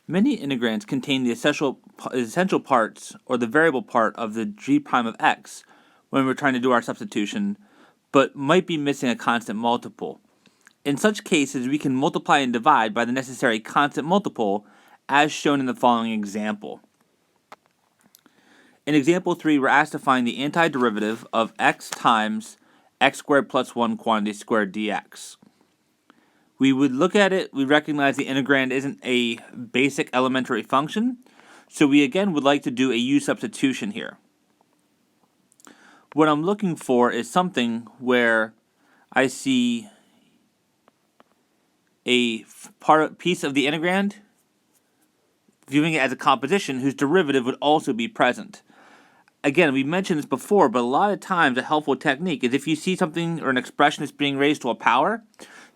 Many integrands contain the essential parts or the variable part of the g prime of x when we're trying to do our substitution, but might be missing a constant multiple. In such cases, we can multiply and divide by the necessary constant multiple as shown in the following example. In example 3, we're asked to find the antiderivative of x times x squared plus 1 quantity squared dx. We would look at it, we recognize the integrand isn't a basic elementary function, so we again would like to do a u substitution here. What I'm looking for is something where I see a piece of the integrand, viewing it as a composition whose derivative would also be present. Again, we mentioned this before, but a lot of times a helpful technique is if you see something or an expression that's being raised to a power,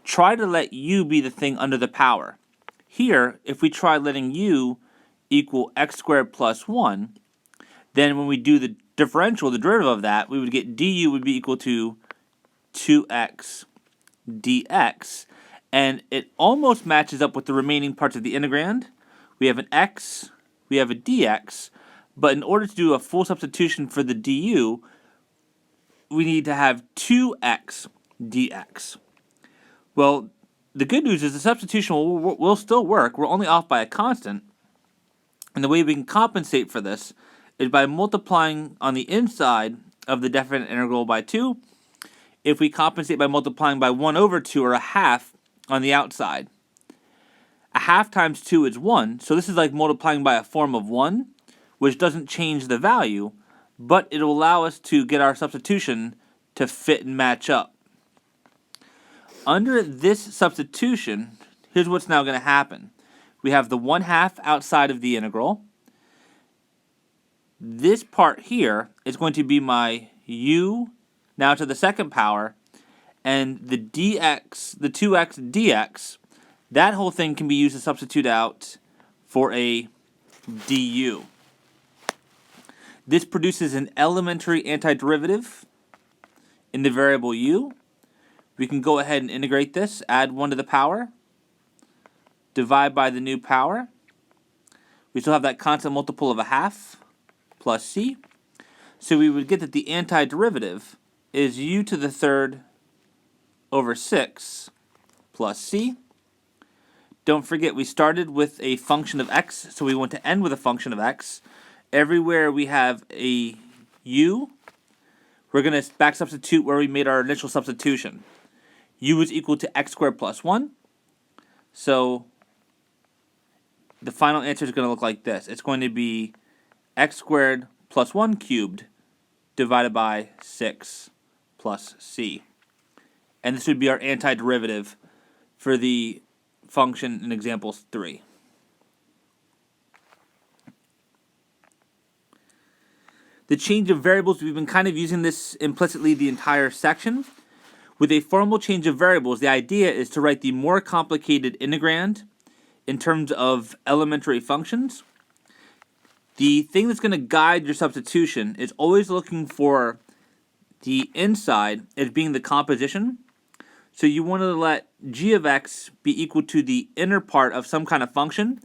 try to let u be the thing under the power. Here, if we try letting u equal x squared plus 1, then when we do the differential, the derivative of that, we would get du would be equal to 2x dx, and it almost matches up with the remaining parts of the integrand. We have an x, we have a dx, but in order to do a full substitution for the du, we need to have 2x dx. Well, the good news is the substitution will still work. We're only off by a constant. And the way we can compensate for this is by multiplying on the inside of the definite integral by 2. If we compensate by multiplying by 1 over 2, or a half, on the outside. A half times 2 is 1, so this is like multiplying by a form of 1, which doesn't change the value, but it will allow us to get our substitution to fit and match up. Under this substitution, here's what's now going to happen. We have the 1/2 outside of the integral. This part here is going to be my u now to the second power, and the dx, the 2x dx, that whole thing can be used to substitute out for a du. This produces an elementary antiderivative in the variable u. We can go ahead and integrate this, add 1 to the power, divide by the new power. We still have that constant multiple of a half plus c. So we would get that the antiderivative is u to the third over 6 plus c. Don't forget we started with a function of x, so we want to end with a function of x. Everywhere we have a u, we're going to back substitute where we made our initial substitution. U is equal to x squared plus 1. So the final answer is going to look like this. It's going to be x squared plus 1 cubed divided by 6 plus c. And this would be our antiderivative for the function in example 3. The change of variables, we've been kind of using this implicitly the entire section. With a formal change of variables, the idea is to write the more complicated integrand in terms of elementary functions. The thing that's going to guide your substitution is always looking for the inside as being the composition. So you want to let g of x be equal to the inner part of some kind of function.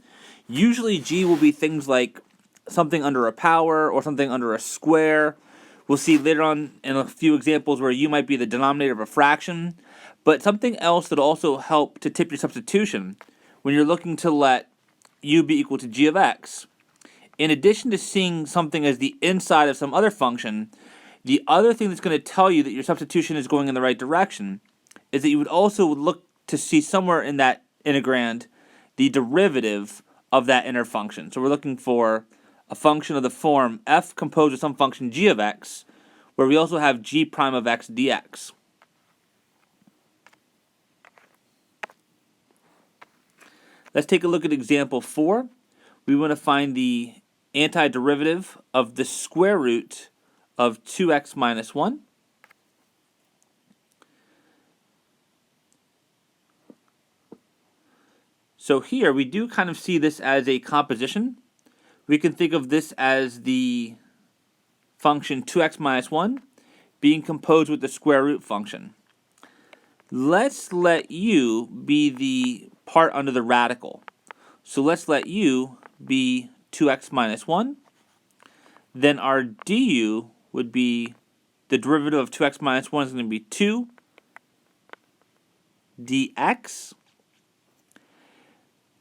Usually g will be things like something under a power or something under a square. We'll see later on in a few examples where u might be the denominator of a fraction. But something else that will also help to tip your substitution when you're looking to let u be equal to g of x. In addition to seeing something as the inside of some other function, the other thing that's going to tell you that your substitution is going in the right direction is that you would also look to see somewhere in that integrand the derivative of that inner function. So we're looking for a function of the form f composed of some function g of x, where we also have g prime of x dx. Let's take a look at example 4. We want to find the antiderivative of the square root of 2x minus 1. So here we do kind of see this as a composition. We can think of this as the function 2x minus 1 being composed with the square root function. Let's let u be the part under the radical. So let's let u be 2x minus 1. Then our du would be, the derivative of 2x minus 1 is going to be 2 dx.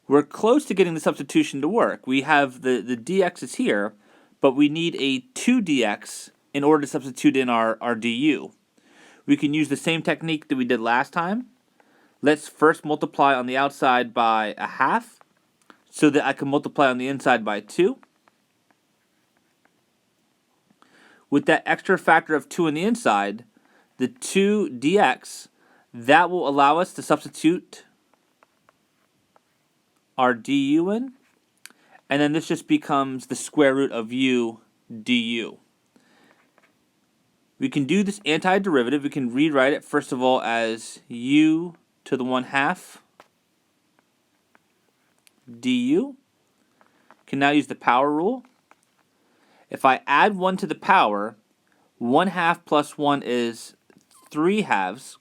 We're close to getting the substitution to work. We have the dx is here, but we need a 2 dx in order to substitute in our du. We can use the same technique that we did last time. Let's first multiply on the outside by a half, so that I can multiply on the inside by 2. With that extra factor of 2 on the inside, the 2 dx, that will allow us to substitute our du in, and then this just becomes the square root of u du. We can do this antiderivative. We can rewrite it first of all as u to the 1/2 du. Can now use the power rule. If I add 1 to the power, 1/2 plus 1 is 3/2.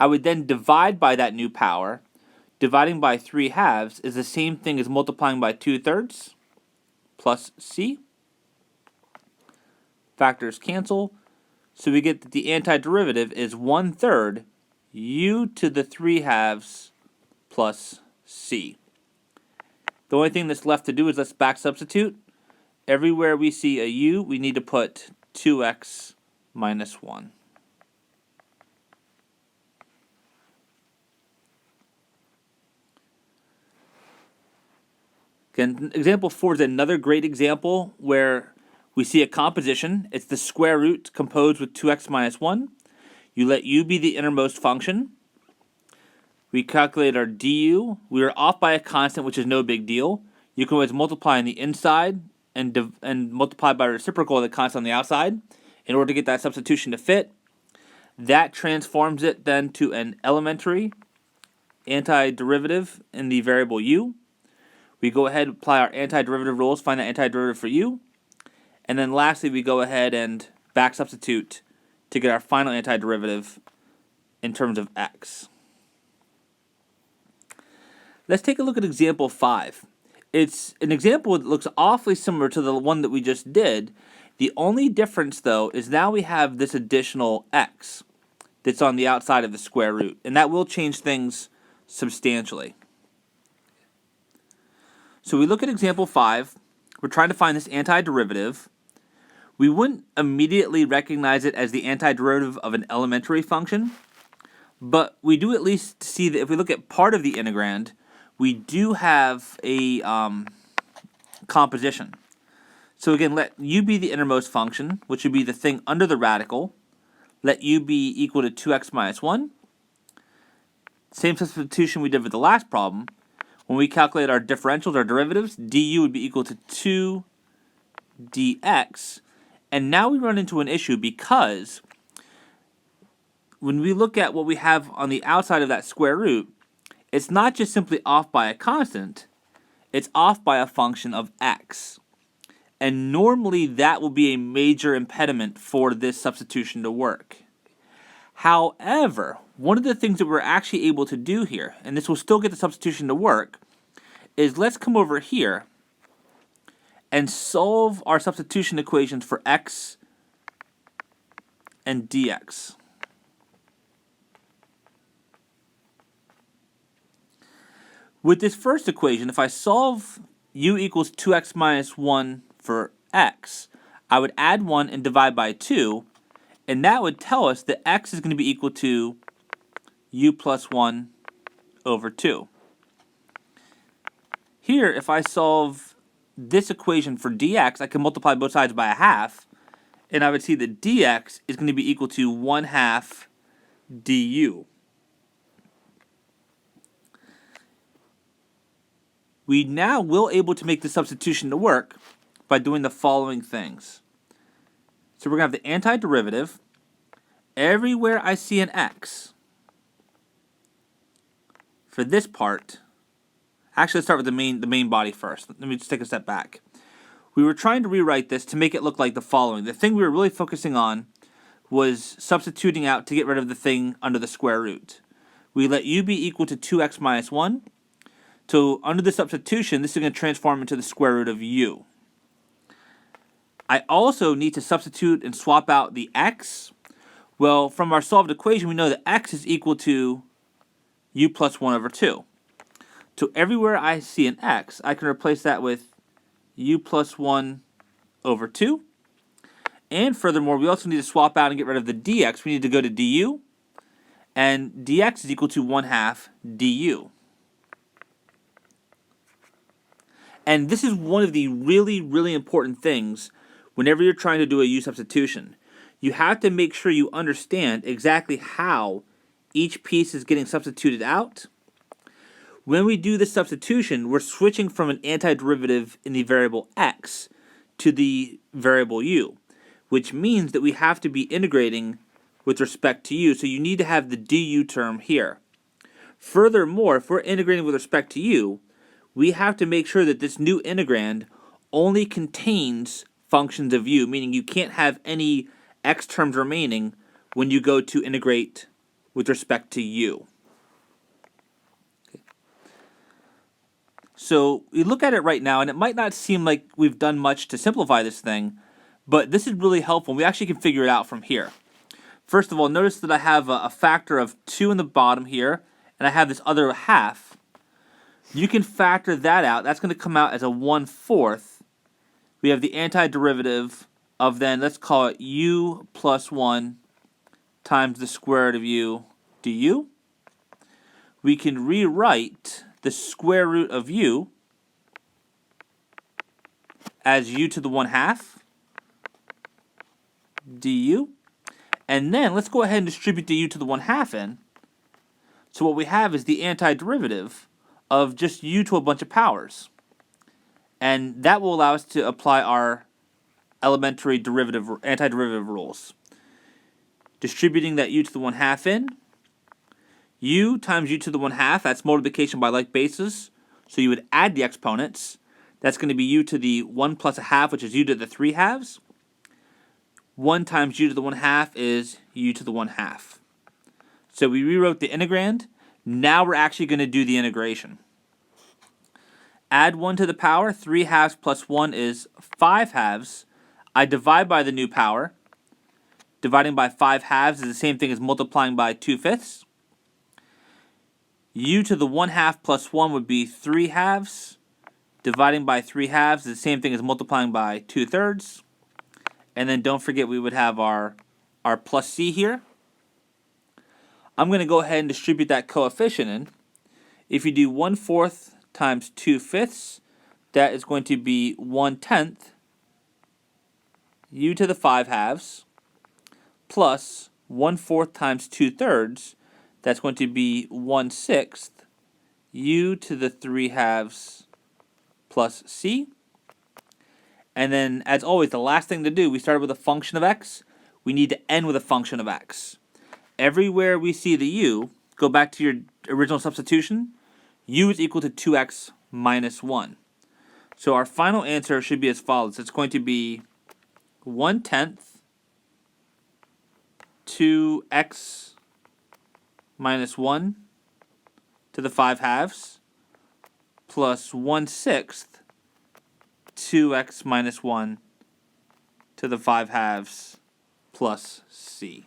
I would then divide by that new power. Dividing by 3/2 is the same thing as multiplying by 2/3 plus c. Factors cancel. So we get that the antiderivative is 1/3 u to the 3/2 plus c. The only thing that's left to do is let's back substitute. Everywhere we see a u, we need to put 2x minus 1. Again, example 4 is another great example where we see a composition. It's the square root composed with 2x minus 1. You let u be the innermost function. We calculate our du. We are off by a constant, which is no big deal. You can always multiply on the inside and multiply by reciprocal of the constant on the outside in order to get that substitution to fit. That transforms it then to an elementary antiderivative in the variable u. We go ahead and apply our antiderivative rules, find that antiderivative for u. And then lastly, we go ahead and back substitute to get our final antiderivative in terms of x. Let's take a look at example 5. It's an example that looks awfully similar to the one that we just did. The only difference, though, is now we have this additional x that's on the outside of the square root, and that will change things substantially. So we look at example 5. We're trying to find this antiderivative. We wouldn't immediately recognize it as the antiderivative of an elementary function, but we do at least see that if we look at part of the integrand, we do have a composition. So again, let u be the innermost function, which would be the thing under the radical. Let u be equal to 2x minus 1. Same substitution we did with the last problem. When we calculate our differentials, our derivatives, du would be equal to 2 dx. And now we run into an issue because when we look at what we have on the outside of that square root, it's not just simply off by a constant, it's off by a function of x. And normally that will be a major impediment for this substitution to work. However, one of the things that we're actually able to do here, and this will still get the substitution to work, is let's come over here and solve our substitution equations for x and dx. With this first equation, if I solve u equals 2x minus 1 for x, I would add 1 and divide by 2, and that would tell us that x is going to be equal to u plus 1 over 2. Here, if I solve this equation for dx, I can multiply both sides by a half, and I would see that dx is going to be equal to 1/2 du. We now will able to make the substitution to work by doing the following things. So we're going to have the antiderivative. Everywhere I see an x, for this part, actually let's start with the main body first. Let me just take a step back. We were trying to rewrite this to make it look like the following. The thing we were really focusing on was substituting out to get rid of the thing under the square root. We let u be equal to 2x minus 1. So under the substitution, this is going to transform into the square root of u. I also need to substitute and swap out the x. Well, from our solved equation, we know that x is equal to u plus 1 over 2. So everywhere I see an x, I can replace that with u plus 1 over 2. And furthermore, we also need to swap out and get rid of the dx. We need to go to du. And dx is equal to 1/2 du. And this is one of the really, really important things whenever you're trying to do a u substitution. You have to make sure you understand exactly how each piece is getting substituted out. When we do the substitution, we're switching from an antiderivative in the variable x to the variable u, which means that we have to be integrating with respect to u, so you need to have the du term here. Furthermore, if we're integrating with respect to u, we have to make sure that this new integrand only contains functions of u, meaning you can't have any x terms remaining when you go to integrate with respect to u. Okay. So we look at it right now, and it might not seem like we've done much to simplify this thing, but this is really helpful. We actually can figure it out from here. First of all, notice that I have a factor of 2 in the bottom here, and I have this other half. You can factor that out. That's going to come out as a 1/4. We have the antiderivative of then, let's call it u plus 1 times the square root of u du. We can rewrite the square root of u as u to the 1/2 du. And then let's go ahead and distribute the u to the 1/2 in. So what we have is the antiderivative of just u to a bunch of powers. And that will allow us to apply our elementary antiderivative rules. Distributing that u to the 1/2 in. U times u to the 1/2, that's multiplication by like bases. So you would add the exponents. That's going to be u to the 1 plus 1/2, which is u to the 3/2. 1 times u to the 1/2 is u to the 1/2. So we rewrote the integrand. Now we're actually going to do the integration. Add 1 to the power. 3/2 plus 1 is 5/2. I divide by the new power. Dividing by 5/2 is the same thing as multiplying by 2/5. U to the 1/2 plus 1 would be 3/2. Dividing by 3/2 is the same thing as multiplying by 2/3. And then don't forget we would have our plus c here. I'm going to go ahead and distribute that coefficient in. If you do 1/4 times 2/5, that is going to be 1/10 u to the 5/2 plus 1/4 times 2/3, that's going to be 1/6 u to the 3/2 plus c. And then, as always, the last thing to do, we started with a function of x. We need to end with a function of x. Everywhere we see the u, go back to your original substitution, u is equal to 2x minus 1. So our final answer should be as follows. It's going to be 1/10 2x minus 1 to the 5/2 plus 1/6 2x minus 1 to the 5/2 plus c.